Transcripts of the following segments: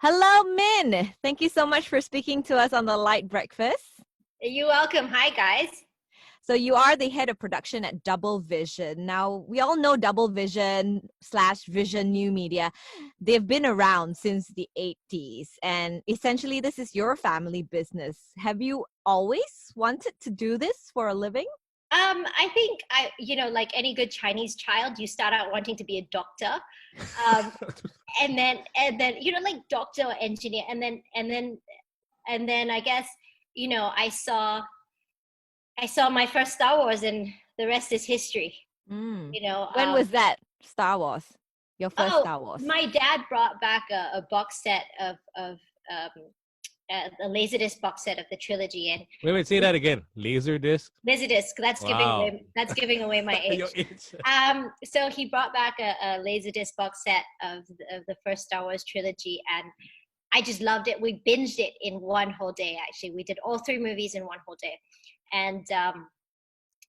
Hello, Min. Thank you so much for speaking to us on the LITE Breakfast. You're welcome. Hi, guys. So you are the head of production at Double Vision. Now, we all know Double Vision / Vision New Media. They've been around since the 80s, and essentially this is your family business. Have you always wanted to do this for a living? I think like any good Chinese child, you start out wanting to be a doctor, um, and then like doctor or engineer, and then I guess I saw my first Star Wars, and the rest is history. When was that? Star Wars? Your first Star Wars? My dad brought back a box set of a Laserdisc box set of the trilogy, and Wait, say that again. Laserdisc. Laserdisc. That's giving away my age. Your age. So he brought back a Laserdisc box set of the first Star Wars trilogy, and I just loved it. We binged it in one whole day. Actually, we did all 3 movies in one whole day, and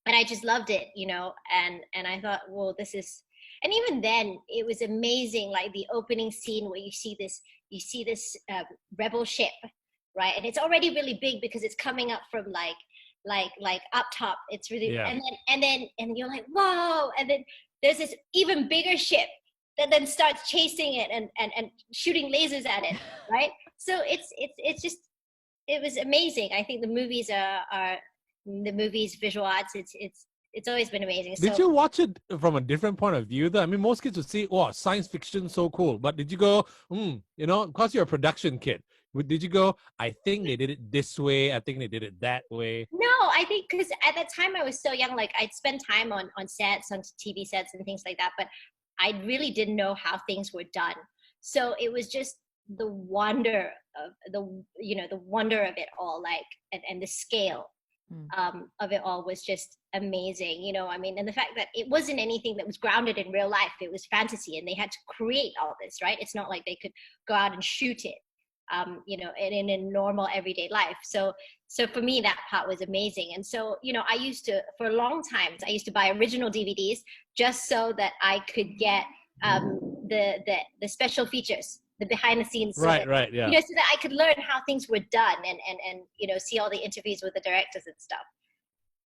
I just loved it, And I thought, well, this is. And even then, it was amazing. Like the opening scene where you see this rebel ship, right? And it's already really big because it's coming up from like up top. It's really, Yeah. and you're like, whoa! And then there's this even bigger ship that then starts chasing it and shooting lasers at it, right? So it was amazing. I think the movies visual arts. It's always been amazing. Did you watch it from a different point of view though? I mean, most kids would say, "Wow, science fiction, so cool." But did you go, because you're a production kid, did you go, "I think they did it this way. I think they did it that way"? No, I think because at that time I was so young. Like I'd spend time on sets, on TV sets, and things like that. But I really didn't know how things were done. So it was just the wonder of the wonder of it all, and the scale. Of it all was just amazing, and the fact that it wasn't anything that was grounded in real life. It was fantasy, and they had to create all this, right? It's not like they could go out and shoot it, in a normal everyday life. So for me, that part was amazing. And so, I used to, for a long time, I used to buy original DVDs just so that I could get the special features, the behind the scenes, Right, yeah. So that I could learn how things were done and see all the interviews with the directors and stuff.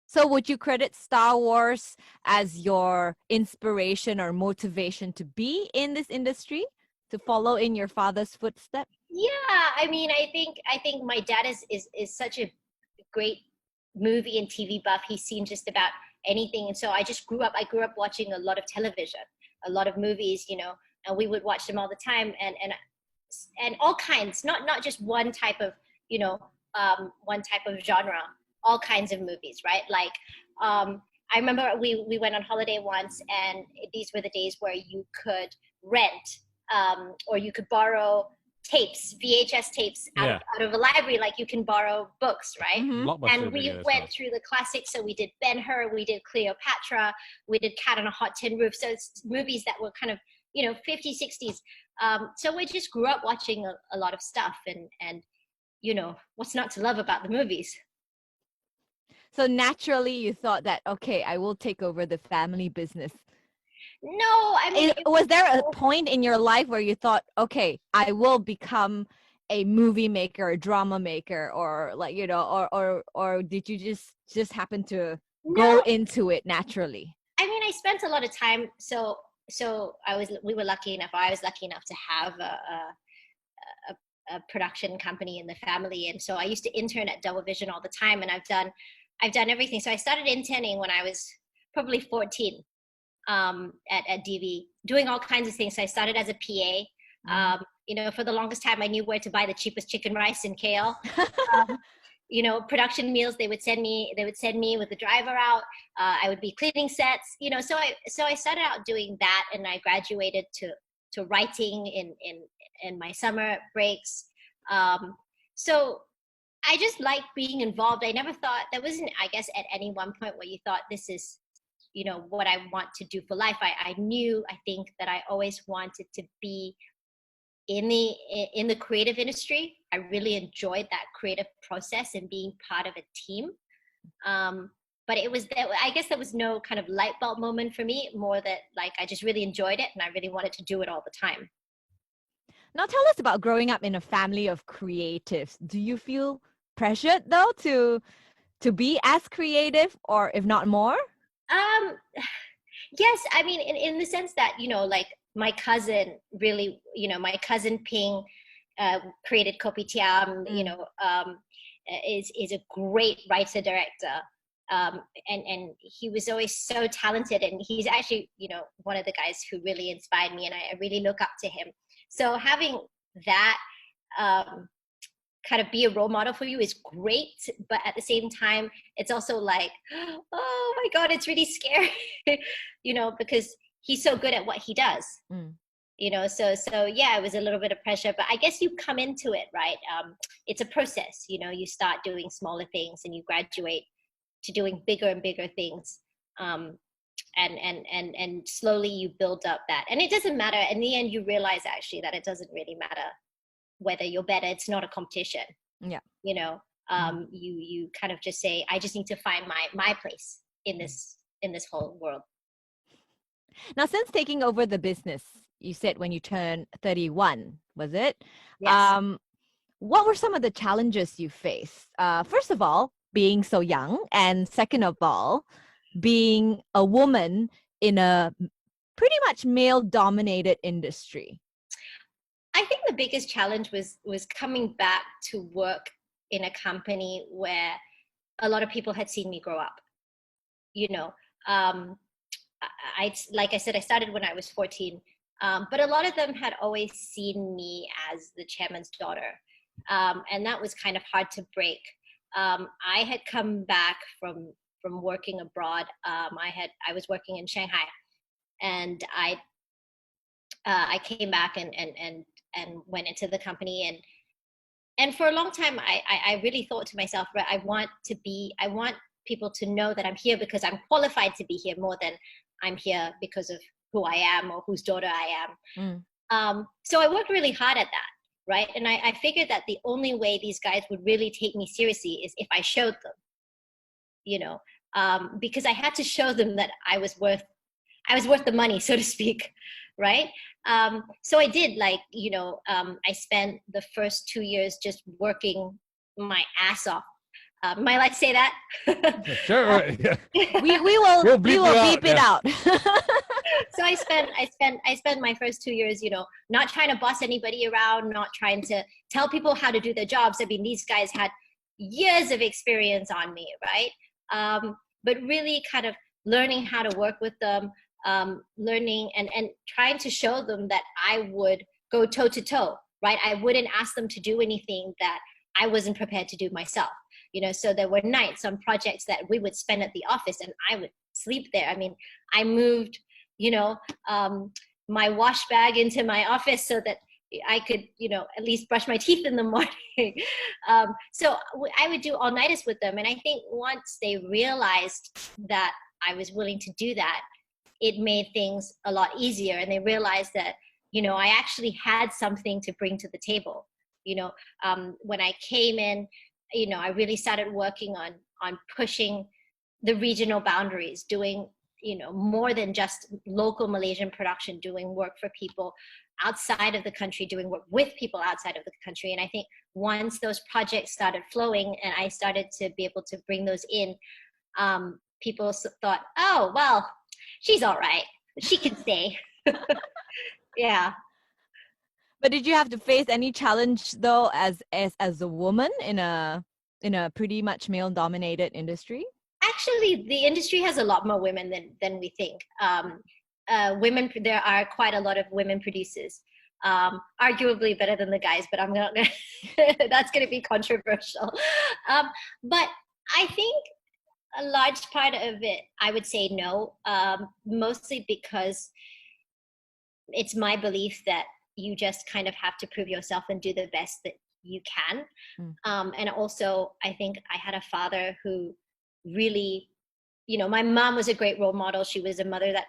So would you credit Star Wars as your inspiration or motivation to be in this industry, to follow in your father's footsteps? Yeah, I think my dad is such a great movie and TV buff. He's seen just about anything, and so I grew up watching a lot of television, a lot of movies, and we would watch them all the time, and all kinds, not just one type of genre, all kinds of movies, right? Like I remember we went on holiday once, and these were the days where you could rent or you could borrow tapes, VHS tapes out of a library, like you can borrow books, right? Mm-hmm. And we went through the classics. So we did Ben-Hur, we did Cleopatra, we did Cat on a Hot Tin Roof. So it's movies that were kind of 50s, 60s. So we just grew up watching a lot of stuff, and what's not to love about the movies? So naturally you thought that, okay, I will take over the family business. No, I mean, was there a point in your life where you thought, okay, I will become a movie maker, a drama maker, or or did you just happen to go into it naturally? I mean, I spent a lot of time. So I was lucky enough to have a production company in the family, and so I used to intern at Double Vision all the time, and I've done everything. So I started interning when I was probably 14. At DV, doing all kinds of things. So I started as a PA. For the longest time, I knew where to buy the cheapest chicken rice in KL. Production meals, they would send me with the driver out. I would be cleaning sets. So I started out doing that, and I graduated to writing in my summer breaks. So I just like being involved. I never thought, there wasn't, I guess, at any one point where you thought this is what I want to do for life. I think that I always wanted to be in the creative industry. I really enjoyed that creative process and being part of a team. But it was that, I guess there was no kind of light bulb moment for me, more that like I just really enjoyed it and I really wanted to do it all the time. Now tell us about growing up in a family of creatives. Do you feel pressured though to be as creative, or if not more? Um, yes, I mean, in the sense that, like my cousin really, my cousin Ping created Kopitiam, is a great writer director. And he was always so talented, and he's actually, one of the guys who really inspired me, and I really look up to him. So having that kind of be a role model for you is great, but at the same time it's also like, oh my god, it's really scary, because he's so good at what he does. So yeah, it was a little bit of pressure, but I guess you come into it, right? It's a process. You start doing smaller things and you graduate to doing bigger and bigger things, and slowly you build up that, and it doesn't matter in the end. You realize actually that it doesn't really matter whether you're better. It's not a competition. Yeah. You kind of just say, I just need to find my place in this whole world. Now, since taking over the business, you said when you turned 31, was it? Yes. What were some of the challenges you faced? First of all, being so young, and second of all, being a woman in a pretty much male-dominated industry. I think the biggest challenge was coming back to work in a company where a lot of people had seen me grow up. Like I said, I started when I was 14, but a lot of them had always seen me as the chairman's daughter, and that was kind of hard to break. I had come back from working abroad. I was working in Shanghai, and I came back and went into the company, and for a long time I really thought to myself, right, I want people to know that I'm here because I'm qualified to be here, more than I'm here because of who I am or whose daughter I am. So I worked really hard at that, right? And I figured that the only way these guys would really take me seriously is if I showed them, because I had to show them that I was worth the money, so to speak, right? So I did, I spent the first 2 years just working my ass off. Am I allowed to say that? Sure. Yeah. We will beep it out. So I spent my first 2 years, not trying to boss anybody around, not trying to tell people how to do their jobs. I mean, these guys had years of experience on me, right? But really kind of learning how to work with them, learning and trying to show them that I would go toe to toe, right? I wouldn't ask them to do anything that I wasn't prepared to do myself. So there were nights on projects that we would spend at the office and I would sleep there. I mean, I moved, my wash bag into my office so that I could, at least brush my teeth in the morning. So I would do all-nighters with them. And I think once they realized that I was willing to do that, it made things a lot easier. And they realized that, I actually had something to bring to the table. When I came in, I really started working on pushing the regional boundaries, doing, more than just local Malaysian production, doing work for people outside of the country, doing work with people outside of the country. And I think once those projects started flowing and I started to be able to bring those in, people thought, oh, well, she's all right. She can stay. Yeah. But did you have to face any challenge though, as a woman in a pretty much male-dominated industry? Actually, the industry has a lot more women than we think. Women, there are quite a lot of women producers, arguably better than the guys, but I'm not gonna that's going to be controversial. But I think a large part of it, I would say no, mostly because it's my belief that you just kind of have to prove yourself and do the best that you can. And also, I think I had a father who really, my mom was a great role model. She was a mother that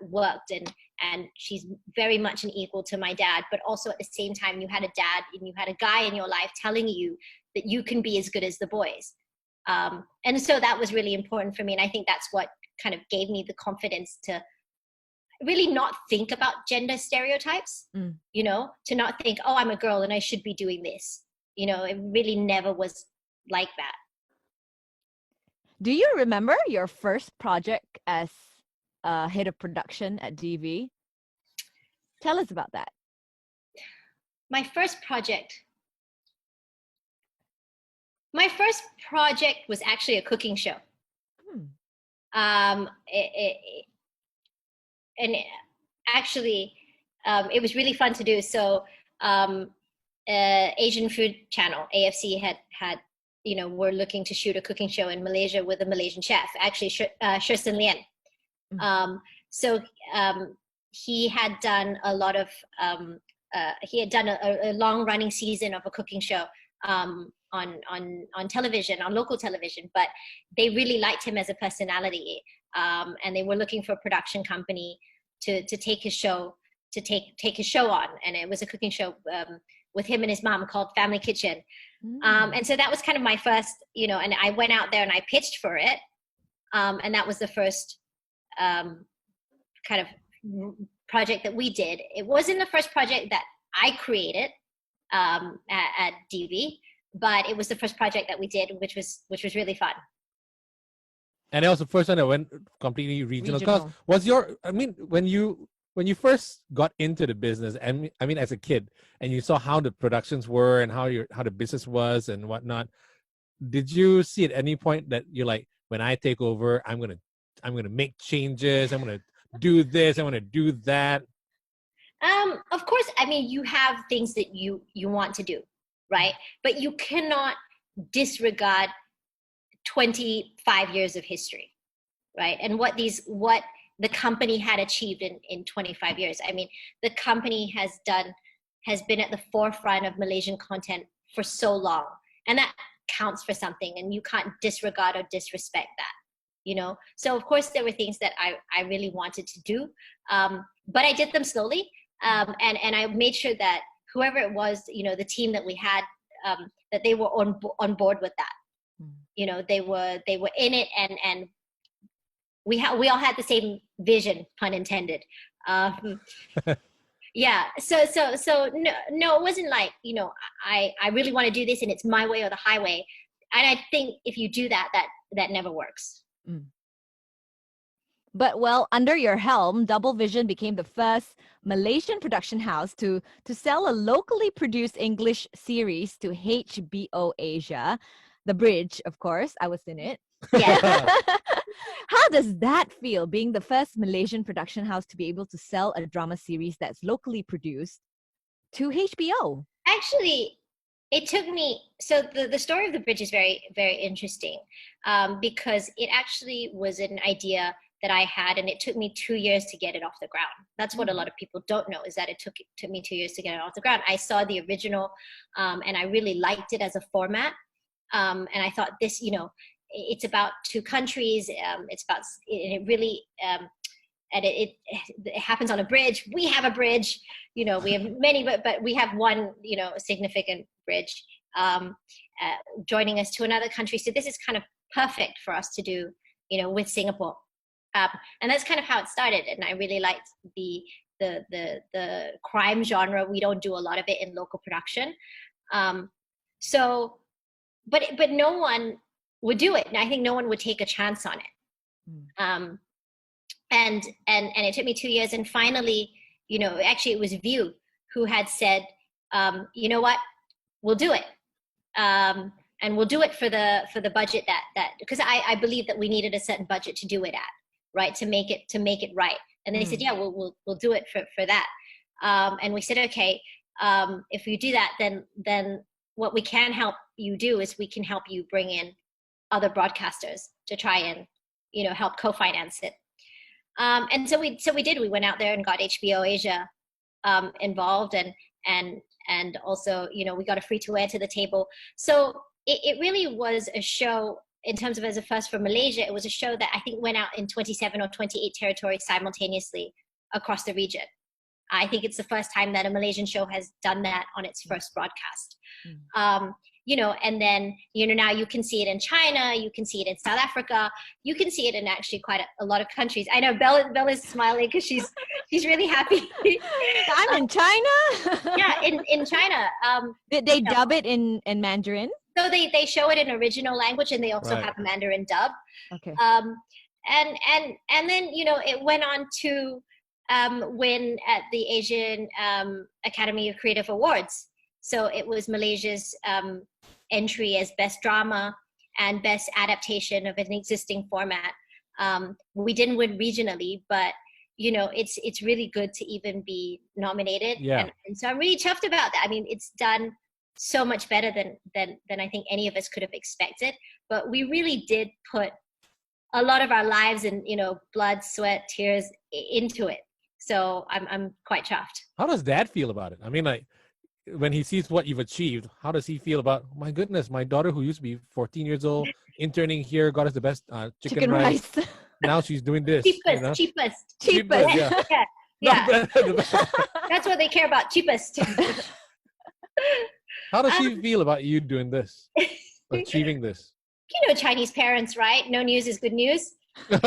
worked, and she's very much an equal to my dad. But also at the same time, you had a dad and you had a guy in your life telling you that you can be as good as the boys. And so that was really important for me. And I think that's what kind of gave me the confidence to really not think about gender stereotypes, you know, to not think, oh, I'm a girl and I should be doing this. You know, it really never was like that. Do you remember your first project as head of production at DV? Tell us about that. My first project was actually a cooking show. And actually, it was really fun to do. So, Asian Food Channel, AFC, had you know, were looking to shoot a cooking show in Malaysia with a Malaysian chef, actually, Shirsten Lien. So he had done a lot of, he had done a long-running season of a cooking show on television, on local television, but they really liked him as a personality, and they were looking for a production company to take his show on, and it was a cooking show with him and his mom called Family Kitchen. And so that was kind of my first, you know, and I went out there and I pitched for it, and that was the first kind of project that we did. It wasn't the first project that I created at DV, but it was the first project that we did, which was really fun. And that was the first one that went completely regional. Because was your, I mean, when you first got into the business, and I mean, as a kid, and you saw how the productions were and how the business was and whatnot, did you see at any point that you're like, when I take over, I'm gonna make changes, I'm gonna do this, I'm gonna do that? Of course, I mean, you have things that you want to do, right? But you cannot disregard 25 years of history, right? And what the company had achieved in 25 years. I mean, the company has been at the forefront of Malaysian content for so long, and that counts for something, and you can't disregard or disrespect that, you know? So of course there were things that I really wanted to do, but I did them slowly, and I made sure that whoever it was, you know, the team that we had, that they were on board with that. You know, they were in it, and we all had the same vision, pun intended. Yeah. So no, it wasn't like, you know, I really want to do this and it's my way or the highway. And I think if you do that never works. But well, under your helm, Double Vision became the first Malaysian production house to sell a locally produced English series to HBO Asia. The Bridge, of course, I was in it. Yeah. How does that feel, being the first Malaysian production house to be able to sell a drama series that's locally produced to HBO? Actually, it took me, so the story of The Bridge is very, very interesting, because it actually was an idea that I had, and it took me 2 years to get it off the ground. That's what a lot of people don't know, is that it took me 2 years to get it off the ground. I saw the original, and I really liked it as a format. And I thought, this, you know, it's about two countries. It's about, it really, and it happens on a bridge. We have a bridge, you know, we have many, but we have one, you know, significant bridge joining us to another country. So this is kind of perfect for us to do, you know, with Singapore. And that's kind of how it started. And I really liked the crime genre. We don't do a lot of it in local production. So, but no one would do it. And I think no one would take a chance on it. And it took me 2 years. And finally, you know, actually it was View who had said, you know what, we'll do it. And we'll do it for the budget that, because I believe that we needed a certain budget to do it at, right? To make it right. And they said, yeah, we'll do it for that. And we said, okay, if you do that, then what we can help you do is we can help you bring in other broadcasters to try and, you know, help co-finance it. And so we did. We went out there and got HBO Asia involved, and also, you know, we got a free-to-air to the table. So it really was a show, in terms of as a first for Malaysia. It was a show that I think went out in 27 or 28 territories simultaneously across the region. I think it's the first time that a Malaysian show has done that on its first broadcast. and then, now you can see it in China, you can see it in South Africa, you can see it in actually quite a lot of countries. I know Belle is smiling because she's really happy. I'm in China. Yeah, in China. Did they dub it in Mandarin? So they show it in original language, and they also Right. have Mandarin dub. Okay. And then it went on to win at the Asian Academy of Creative Awards. So it was Malaysia's entry as best drama and best adaptation of an existing format. We didn't win regionally, but it's really good to even be nominated. Yeah. And so I'm really chuffed about that. I mean, it's done so much better than I think any of us could have expected. But we really did put a lot of our lives and blood, sweat, tears into it. So I'm quite chuffed. How does Dad feel about it? I mean, like, when he sees what you've achieved, how does he feel about, my goodness, my daughter who used to be 14 years old, interning here, got us the best chicken rice. Now she's doing this. Cheapest. Yeah. Yeah. That's what they care about, cheapest. How does she feel about you doing this, achieving this? Chinese parents, right? No news is good news. You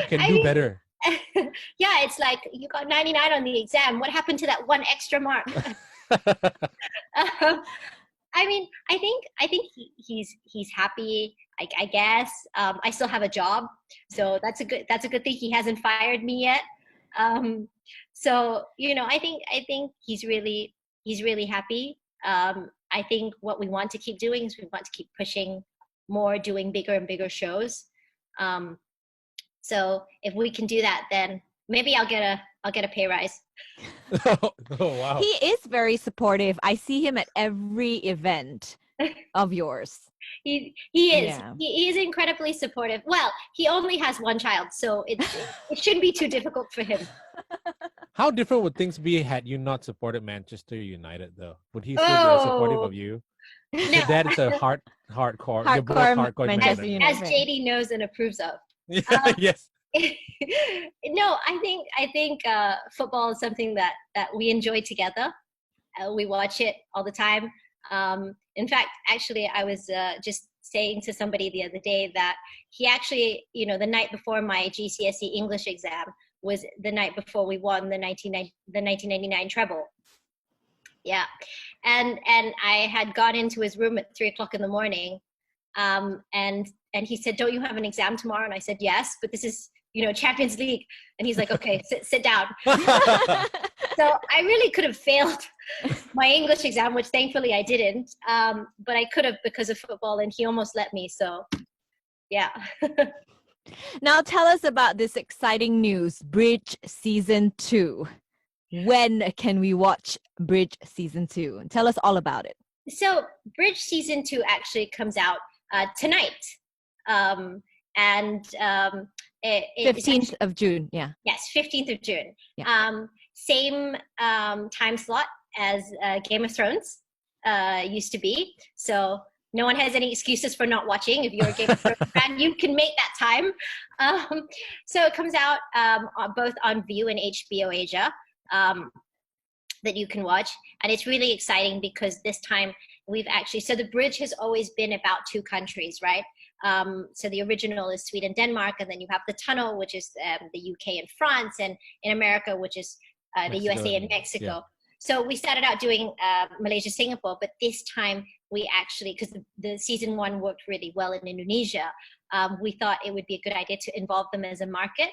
can do better. Yeah, it's like you got 99 on the exam. What happened to that one extra mark? I mean, I think he's happy. I guess I still have a job, so that's a good thing. He hasn't fired me yet. So I think he's really happy. I think what we want to keep doing is we want to keep pushing more, doing bigger and bigger shows. So if we can do that, then maybe I'll get a pay rise. Oh, wow. He is very supportive. I see him at every event of yours. He is. Yeah. He is incredibly supportive. Well, he only has one child, so it shouldn't be too difficult for him. How different would things be had you not supported Manchester United, though? Would he still be supportive of you? No. Your dad is a hardcore Hardcore hardcore Manchester fan. United. As JD knows and approves of. Yes. No, I think football is something that we enjoy together. We watch it all the time. In fact, actually, I was just saying to somebody the other day that he actually, the night before my GCSE English exam was the night before we won the 1999 treble. Yeah, and I had gone into his room at 3:00 in the morning, and he said, "Don't you have an exam tomorrow?" And I said, "Yes, but this is Champions League." And he's like, "Okay, sit down." So I really could have failed my English exam, which thankfully I didn't. But I could have because of football, and he almost let me. So, yeah. Now tell us about this exciting news, Bridge Season 2. When can we watch Bridge Season 2? Tell us all about it. So Bridge Season 2 actually comes out tonight. And 15th of June, yeah. Yes, 15th of June. Yeah. Same time slot as Game of Thrones used to be. So no one has any excuses for not watching. If you're a Game of Thrones fan, you can make that time. So it comes out both on View and HBO Asia that you can watch. And it's really exciting because this time we've actually, so the bridge has always been about two countries, right? So the original is Sweden, Denmark, and then you have the tunnel, which is the UK and France, and in America, which is the USA and Mexico. Yeah. So we started out doing Malaysia, Singapore, but this time we actually, because the season 1 worked really well in Indonesia, we thought it would be a good idea to involve them as a market.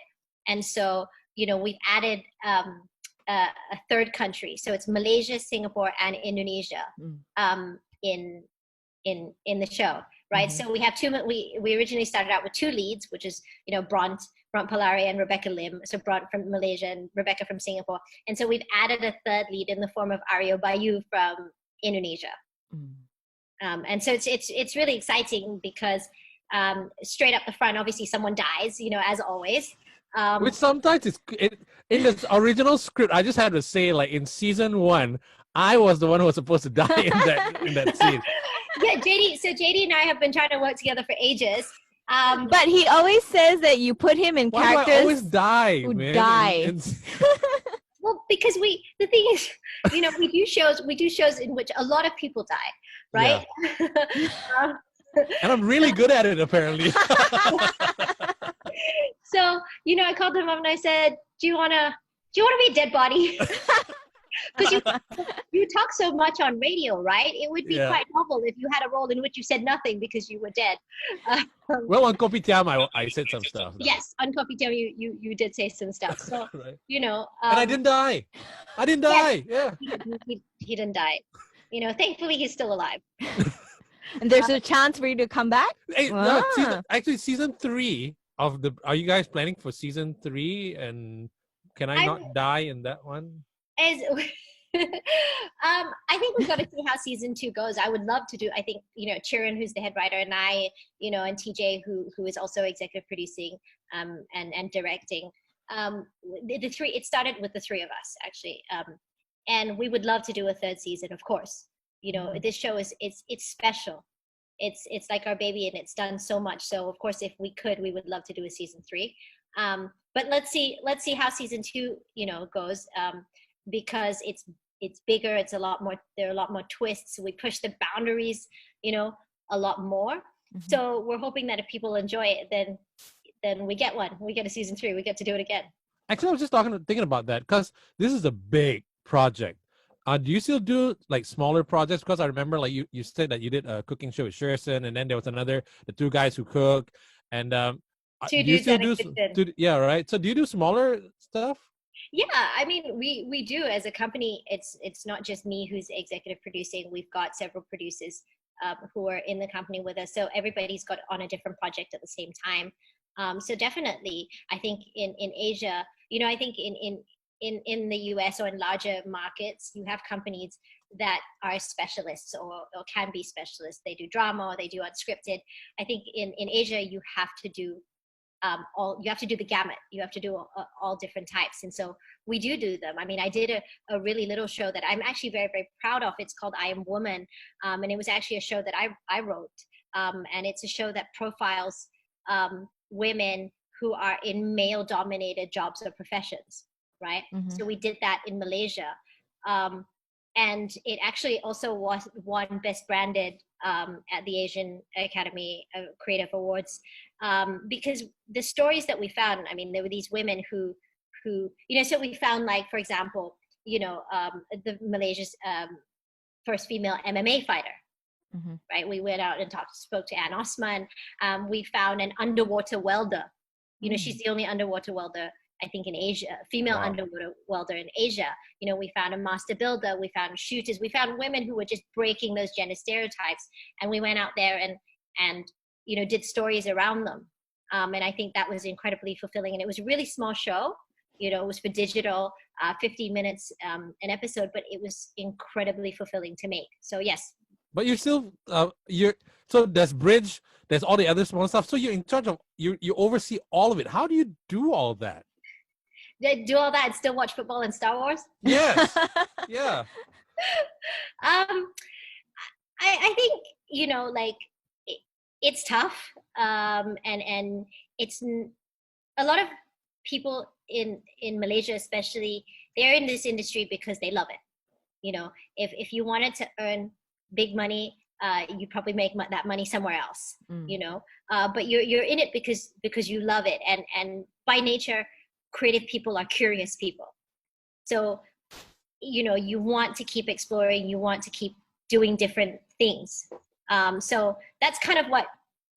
And so, we've added a third country. So it's Malaysia, Singapore, and Indonesia in the show. Right. Mm-hmm. So we have we originally started out with 2 leads, which is, Bront Palari and Rebecca Lim. So Bront from Malaysia and Rebecca from Singapore. And so we've added a third lead in the form of Aryo Bayu from Indonesia. And so it's really exciting because straight up the front, obviously someone dies, as always. Which sometimes in the original script, I just had to say, like in season 1, I was the one who was supposed to die in that scene. Yeah, JD and I have been trying to work together for ages. But he always says that you put him in characters. Why do I always die, who man? die. Well, because the thing is, we do shows in which a lot of people die. right? Um, And I'm really good at it, apparently. so, I called him up and I said, do you want to be a dead body? Because you talk so much on radio, right? It would be Yeah. quite novel if you had a role in which you said nothing because you were dead. Well, on Kopitiam, I said some stuff. Though. Yes, on Kopitiam, you did say some stuff. So, Right. and I didn't die. I didn't die. Yeah. He didn't die. Thankfully he's still alive. And there's a chance for you to come back? Hey, Ah. actually, season 3 of the. Are you guys planning for season 3? And can I not die in that one? I think we've got to see how season 2 goes. I would love to do. I think Chiran, who's the head writer, and I, and TJ, who is also executive producing, and directing. The three. It started with the three of us actually, and we would love to do a third season, of course. This show it's special. It's like our baby, and it's done so much. So of course, if we could, we would love to do a season 3. But let's see how season 2 goes, because it's bigger. It's a lot more. There are a lot more twists. We push the boundaries, a lot more. Mm-hmm. So we're hoping that if people enjoy it, then we get one. We get a season 3. We get to do it again. Actually, I was just thinking about that because this is a big project. Do you still do like smaller projects? Because I remember like you said that you did a cooking show with Sherson, and then there was the 2 guys who cook, and do you still do? Yeah, right. So do you do smaller stuff? Yeah, I mean, we do as a company. It's not just me who's executive producing. We've got several producers who are in the company with us. So everybody's got on a different project at the same time. So definitely, I think in Asia, I think in the US or in larger markets, you have companies that are specialists or can be specialists. They do drama or they do unscripted. I think in Asia, you have to do you have to do the gamut. You have to do all different types. And so we do them. I mean, I did a really little show that I'm actually very, very proud of. It's called I Am Woman. And it was actually a show that I wrote. And it's a show that profiles women who are in male-dominated jobs or professions, right? Mm-hmm. So we did that in Malaysia. And it actually also won Best Branded at the Asian Academy Creative Awards, because the stories that we found, I mean, there were these women who so we found, like, for example, the Malaysia's first female MMA fighter, mm-hmm. right? We went out and spoke to Anne Osman. We found an underwater welder. She's the only underwater welder, I think, in Asia, female underwater welder in Asia. We found a master builder, we found shooters, we found women who were just breaking those gender stereotypes. And we went out there and did stories around them. And I think that was incredibly fulfilling. And it was a really small show. It was for digital, 15 minutes an episode, but it was incredibly fulfilling to make. So yes. But you're still, so there's Bridge, there's all the other small stuff. So you're in charge of, you oversee all of it. How do you do all that? Do all that and still watch football and Star Wars? Yes. Yeah. I think, it's tough. And it's a lot of people in Malaysia, especially, they're in this industry because they love it. If you wanted to earn big money, you probably make that money somewhere else, but you're in it because you love it. And by nature, creative people are curious people. So, you want to keep exploring, you want to keep doing different things. So that's kind of what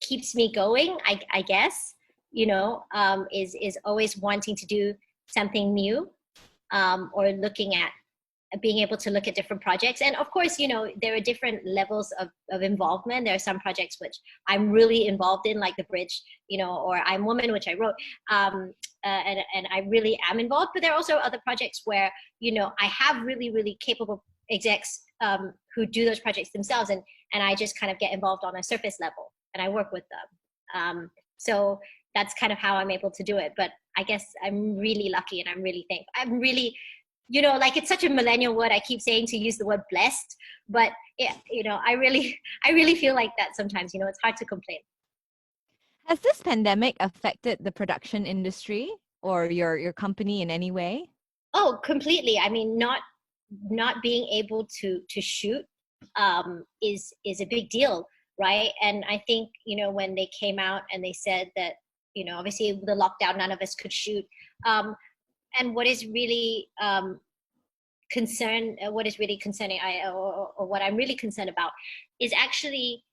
keeps me going, I guess, is always wanting to do something new, or looking at being able to look at different projects. And of course, there are different levels of involvement. There are some projects which I'm really involved in, like The Bridge, or I'm Woman, which I wrote, and I really am involved. But there are also other projects where, I have really, really capable execs who do those projects themselves, and I just kind of get involved on a surface level, and I work with them. So that's kind of how I'm able to do it. But I guess I'm really lucky, and I'm really thankful. I'm really, it's such a millennial word. I keep saying to use the word blessed, but I really feel like that sometimes. It's hard to complain. Has this pandemic affected the production industry or your company in any way? Oh, completely. I mean, not being able to shoot is a big deal, right? And I think, you know, when they came out and they said that, you know, obviously the lockdown, none of us could shoot. And what is really what is really concerning, or what I'm really concerned about, is actually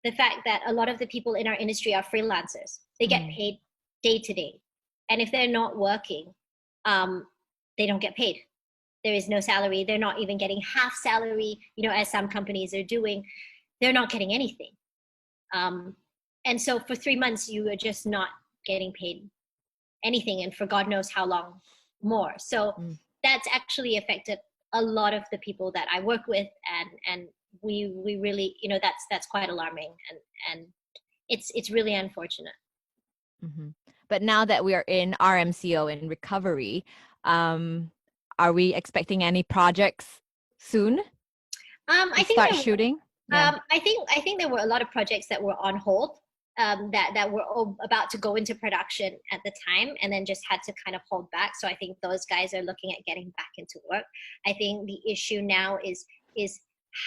the fact that a lot of the people in our industry are freelancers. They get paid day to day, and if they're not working, they don't get paid. There is no salary. They're not even getting half salary, you know, as some companies are doing. They're not getting anything. And so for 3 months, you are just not getting paid anything, and for God knows how long more. So that's actually affected a lot of the people that I work with, and we really, you know, that's quite alarming, and it's really unfortunate. But now that we are in RMCO, in recovery, are we expecting any projects soon? I think start shooting. I think there were a lot of projects that were on hold, that were about to go into production at the time, and then just had to kind of hold back. So I think those guys are looking at getting back into work. I think the issue now is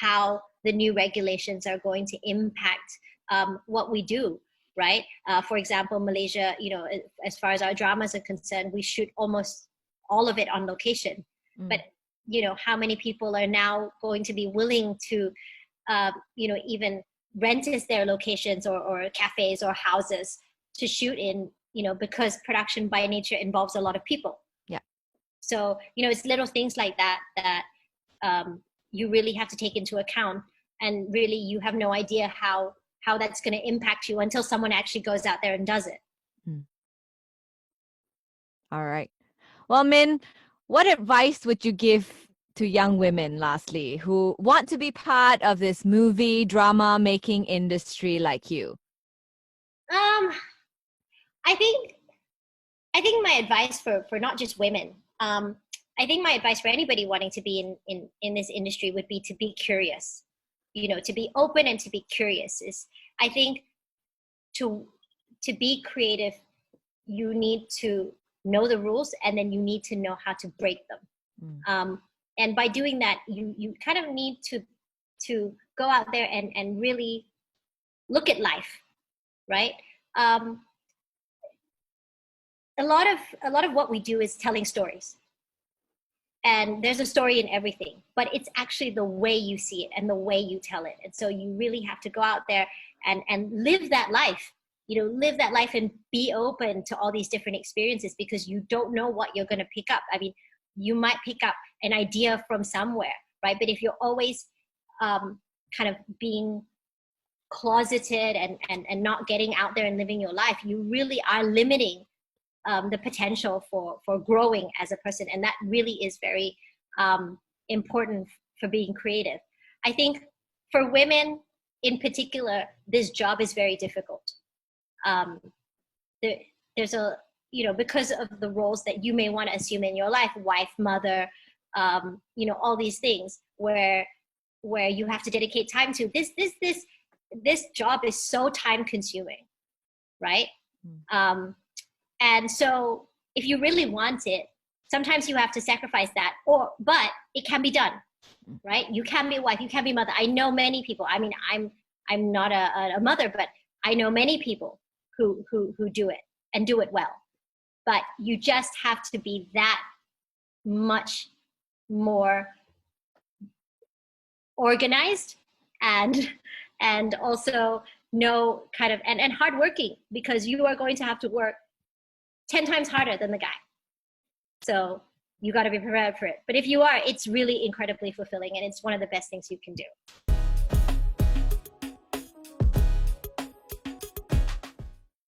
how the new regulations are going to impact what we do, right? For example, Malaysia, you know, as far as our dramas are concerned, we shoot almost all of it on location. But, you know, how many people are now going to be willing to, you know, even rent as their locations, or cafes or houses to shoot in, you know, because production by nature involves a lot of people. Yeah. So, you know, it's little things like that you really have to take into account, and really you have no idea how that's going to impact you until someone actually goes out there and does it. All right. Well, Min, what advice would you give to young women, lastly, who want to be part of this movie drama making industry like you? I think my advice for not just women, I think my advice for anybody wanting to be in this industry would be to be curious, you know, to be open and to be curious. I think to be creative, you need to know the rules, and then you need to know how to break them. And by doing that, you kind of need to go out there and really look at life, right? A lot of what we do is telling stories, and there's a story in everything, but it's actually the way you see it and the way you tell it. And so you really have to go out there and live that life, you know, live that life, and be open to all these different experiences, because you don't know what you're going to pick up. I mean, you might pick up an idea from somewhere, right? But if you're always kind of being closeted and not getting out there and living your life, you really are limiting the potential for growing as a person. And that really is very important for being creative. I think for women in particular, this job is very difficult. There's a, you know, because of the roles that you may want to assume in your life, wife, mother, you know, all these things where you have to dedicate time to. This job is so time consuming, right? And so if you really want it, sometimes you have to sacrifice that, but it can be done, right? You can be a wife, you can be a mother. I know many people. I mean, I'm not a mother, but I know many people who do it and do it well. But you just have to be that much more organized, and also know kind of, and hardworking, because you are going to have to work 10 times harder than the guy. So you got to be prepared for it. But if you are, it's really incredibly fulfilling, and it's one of the best things you can do.